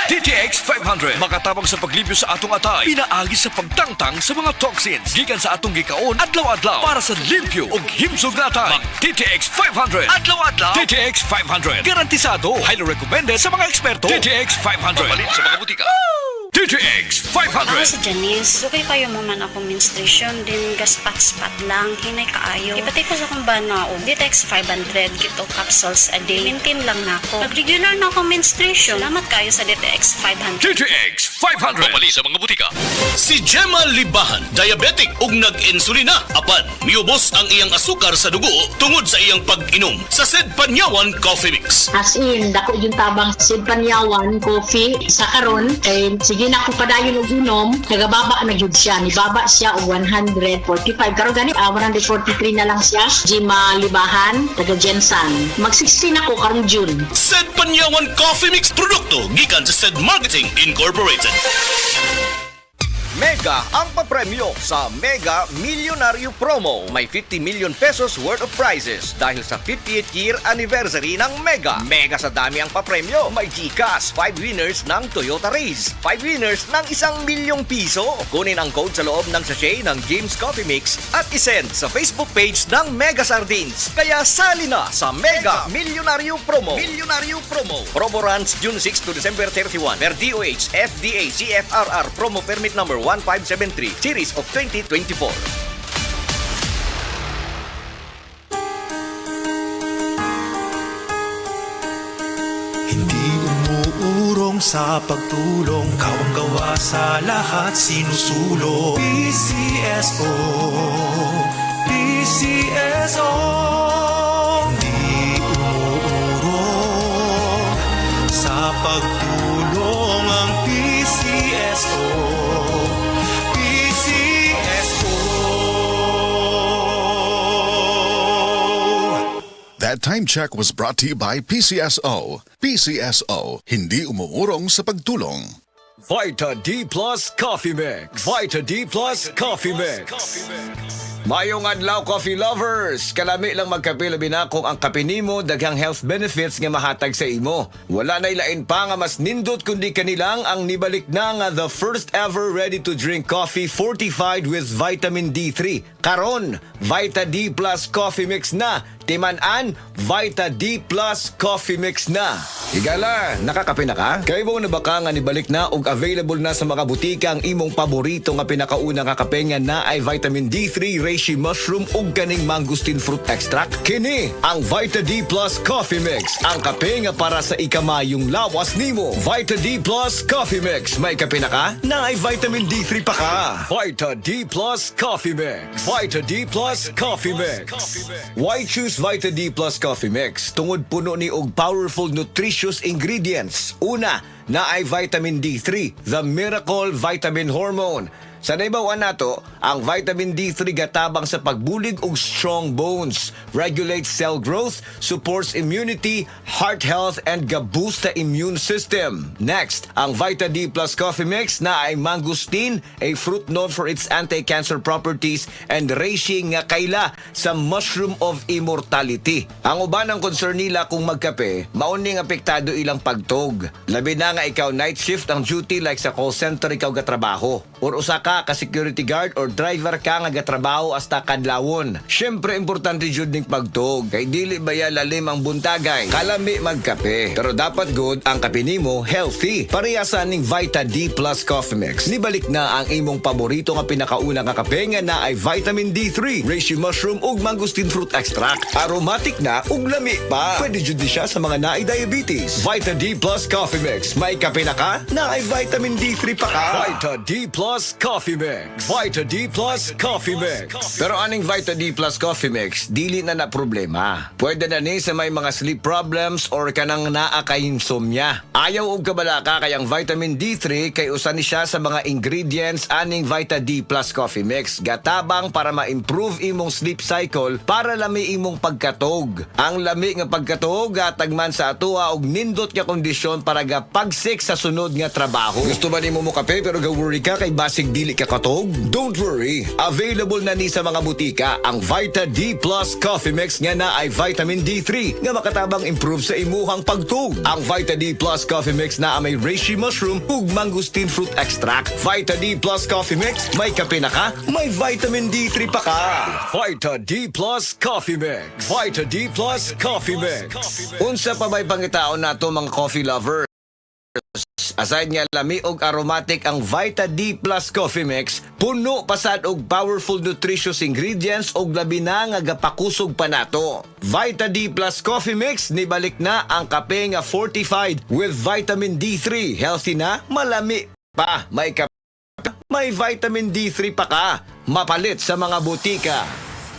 DTX 500 makatabang sa paglibyo sa atong atay, pinaagi sa pagtangtang sa mga toxins gikan sa atong gikaon adlaw-adlaw para sa limpyo ug himsog na atay. DTX 500 adlaw-adlaw. DTX 500 garantisado, highly recommended sa mga eksperto. DTX 500 mabalin sa mga butika. DTX Ako 500. si Janice. Sukay kayo mo man ako menstruation din gaspat-spat lang. Hinay kaayo. Ipatay ko sa kong banao. DTX 500 kito capsules a day. Maintain lang na ako. Pag regular na ako menstruation, salamat kayo sa DTX 500. DTX 500 mabalin sa mga butika. Si Gemma Libahan, diabetic ug nag-insulina. Apan, miubos ang iyang asukar sa dugo tungod sa iyang pag-inom sa Sed Panyawan Coffee Mix. As in, dako yung tabang Sid Panyawan coffee sa karon kay sige na ako padayon og inom, nagababa na gyud siya. Nibaba siya og 145 karon gani 143 na lang siya. Gemma Libahan, taga Jensan. Mag-16 ako karong June. Sed Panyawan Coffee Mix produkto gikan sa Sed Marketing Incorporated. Mega ang papremyo sa Mega Millionario Promo. May 50 million pesos worth of prizes dahil sa 58th year anniversary ng Mega. Mega sa dami ang papremyo. May GCash, 5 winners ng Toyota Race, 5 winners ng 1 milyong piso. Kunin ang code sa loob ng sachet ng James Coffee Mix at isend sa Facebook page ng Mega Sardines. Kaya sali na sa Mega Millionario Promo. Millionario Promo. Promo runs June 6 to December 31 per DOH, FDA, CFRR Promo Permit Number 1573 Series of 2024. Hindi umuurong sa pagtulong, ikaw ang gawa sa lahat sinusulong. PCSO, PCSO. Hindi umuurong sa pagtulong ang PCSO. That time check was brought to you by PCSO. PCSO, hindi umuurong sa pagtulong. Vita D Plus Coffee Mix. Vita D Plus Coffee Mix. Mayong adlaw, coffee lovers! Kalami lang magkape labi na kung ang kape nimo daghang health benefits nga mahatag sa imo. Wala na ilain pa nga mas nindot kundi kanilang ang nibalik na nga the first ever ready-to-drink coffee fortified with vitamin D3. Karon, Vita D Plus Coffee Mix na. Timan-an, Vita D Plus Coffee Mix na. Higala, nakakape na ka? Kaya mo na baka nga nibalik na ug available na sa mga butika ang imong paborito nga pinakauna nga kape nga na ay vitamin D3, reishi mushroom ug ganing mangosteen fruit extract? Kini ang Vita D Plus Coffee Mix, ang kape nga para sa ikamayong lawas nimo. Vita D Plus Coffee Mix, may kape na ka? Na ay vitamin D3 pa ka. Vita D Plus Coffee Mix. Vita D Plus Coffee Mix. Why choose Vita D Plus Coffee Mix? Tungod puno ni og powerful nutritious ingredients. Una, na ay vitamin D3, the miracle vitamin hormone. Sa naibawan nato, ang vitamin D3 gatabang sa pagbulig og strong bones, regulates cell growth, supports immunity, heart health, and ga-boost sa immune system. Next, ang Vita D Plus Coffee Mix na ay mangosteen, a fruit known for its anti-cancer properties, and reishi nga kaila sa mushroom of immortality. Ang uban ang concern nila kung magkape, mauning apektado ilang pagtog. Labi na nga ikaw night shift ang duty like sa call center ikaw gatrabaho. Or usa ka security guard or driver ka nga gatrabaho hasta kadlawon. Syempre importante jud ning pagtog kay dili baya lalim ang buntagay. Kalami magkape. Pero dapat good ang kape nimo healthy. Parehasan ning Vita D Plus Coffee Mix. Nibalik na ang imong paborito nga pinakauna nga kape nga na ay vitamin D3, reishi mushroom ug mangosteen fruit extract. Aromatic na ug lami pa. Pwede jud siya sa mga naay diabetes. Vita D Plus Coffee Mix. May kape na ka? Na ay vitamin D3 pa ka. Vita D Plus Coffee Mix. Vita D Plus Coffee Mix. Pero aning Vita D Plus Coffee Mix, dili na na problema. Pwede na ni sa may mga sleep problems or kanang naa kay insomnia. Ayaw og kabalaka kay ang vitamin D3 kay usa ni siya sa mga ingredients aning Vita D Plus Coffee Mix. Gatabang para ma-improve imong sleep cycle para lami imong pagkatog. Ang lami nga pagkatog gatagman sa atoa og nindot nga kondisyon para gapagsik sa sunod nga trabaho. Gusto ba nimo mo kape pero ga-worry ka kay basig dili dili ka katog? Don't worry, available na ni sa mga butika ang Vita D Plus Coffee Mix nga na ay vitamin D3 nga makatabang improve sa imuhang pagtug. Ang Vita D Plus Coffee Mix na may reishi mushroom ug mangosteen fruit extract. Vita D Plus Coffee Mix, may kape na ka, may vitamin D3 pa ka. Vita D Plus Coffee Mix. Vita D Plus Coffee Mix. Unsa pa ba'y pangitaon nato mga coffee lovers? Aside nga lami og aromatic ang Vita D Plus Coffee Mix, puno pasad og powerful nutritious ingredients og labi na nga gapakusog pa nato. Vita D Plus Coffee Mix nibalik na ang kape nga fortified with vitamin D3. Healthy na, malami pa, may kape, may vitamin D3 pa ka. Mapalit sa mga butika.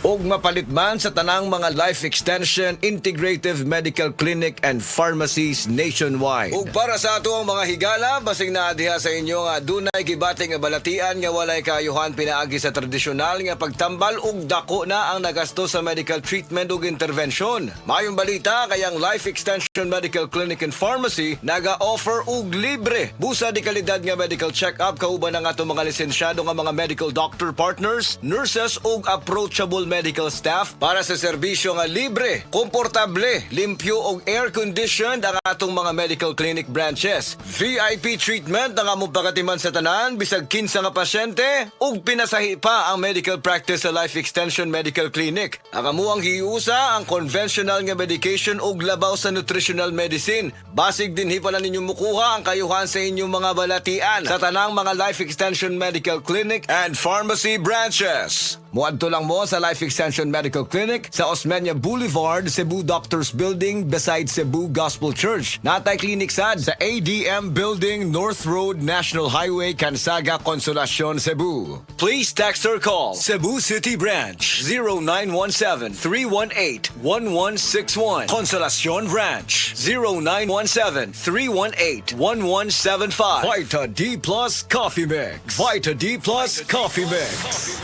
Og mapalit man sa tanang mga life extension, integrative medical clinic and pharmacies nationwide. Og para sa ato ang mga higala, basing na diha sa inyo nga dunay gibating nga balatian nga walay kaayuhan pinaagi sa tradisyonal nga pagtambal og dako na ang nagasto sa medical treatment ug intervention. Mayong balita kayang life extension medical clinic and pharmacy naga-offer og libre busa di kalidad nga medical check-up kauban ang ato mga lisensyado nga mga medical doctor partners, nurses ug approachable medical staff para sa serbisyo nga libre, komportable, limpyo ug air-conditioned ang atong mga medical clinic branches. VIP treatment ang among pagatiman sa tanan, bisag kinsa nga pasyente ug pinasahi pa ang medical practice sa Life Extension Medical Clinic. Ang amuang hiusa ang conventional nga medication ug labaw sa nutritional medicine. Basig dinhi pala ninyo mukuha ang kayuhan sa inyong mga balatian sa tanang mga Life Extension Medical Clinic and Pharmacy branches. Muadto lang mo sa Life Extension Medical Clinic sa Osmeña Boulevard, Cebu Doctors Building beside Cebu Gospel Church. Natay clinic sad sa ADM Building, North Road, National Highway, Cansaga, Consolacion, Cebu. Please text or call Cebu City Branch 0917-318-1161. Consolacion Branch 0917-318-1175. Vita D Plus Coffee Mix. Vita D Plus Coffee Mix.